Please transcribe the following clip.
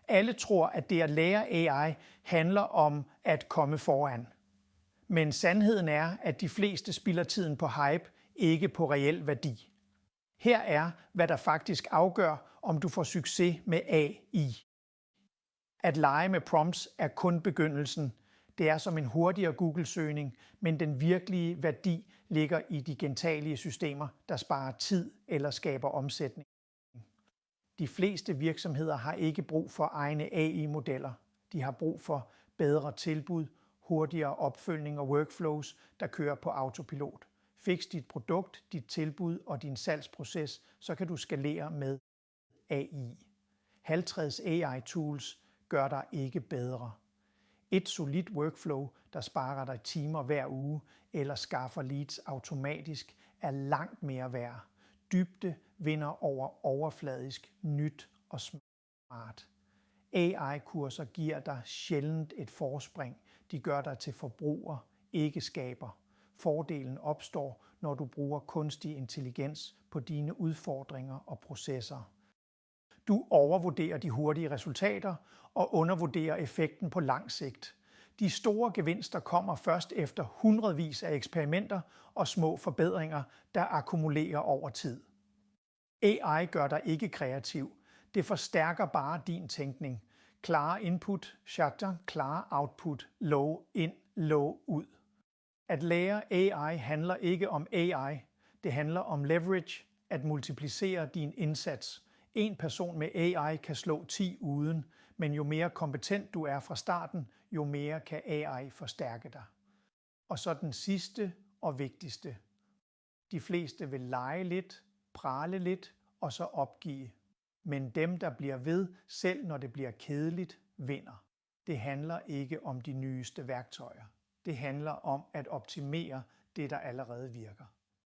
Alle tror, at det at lære AI handler om at komme foran. Men sandheden er, at de fleste spilder tiden på hype, ikke på reel værdi. Her er, hvad der faktisk afgør, om du får succes med AI. At lege med prompts er kun begyndelsen. Det er som en hurtigere Google-søgning, men den virkelige værdi ligger i de gentagelige systemer, der sparer tid eller skaber omsætning. De fleste virksomheder har ikke brug for egne AI-modeller. De har brug for bedre tilbud, hurtigere opfølgning og workflows, der kører på autopilot. Fix dit produkt, dit tilbud og din salgsproces, så kan du skalere med AI. Halvtreds AI-tools gør dig ikke bedre. Et solidt workflow, der sparer dig timer hver uge eller skaffer leads automatisk, er langt mere værd. Dybde vinder over overfladisk, nyt og smart. AI-kurser giver dig sjældent et forspring. De gør dig til forbruger, ikke skaber. Fordelen opstår, når du bruger kunstig intelligens på dine udfordringer og processer. Du overvurderer de hurtige resultater og undervurderer effekten på lang sigt. De store gevinster kommer først efter hundredvis af eksperimenter og små forbedringer, der akkumulerer over tid. AI gør dig ikke kreativ. Det forstærker bare din tænkning. Klare input, shutter, klare output, low in, low ud. At lære AI handler ikke om AI. Det handler om leverage, at multiplicere din indsats. En person med AI kan slå 10 uden, men jo mere kompetent du er fra starten, jo mere kan AI forstærke dig. Og så den sidste og vigtigste. De fleste vil lege lidt, prale lidt og så opgive. Men dem, der bliver ved, selv når det bliver kedeligt, vinder. Det handler ikke om de nyeste værktøjer. Det handler om at optimere det, der allerede virker.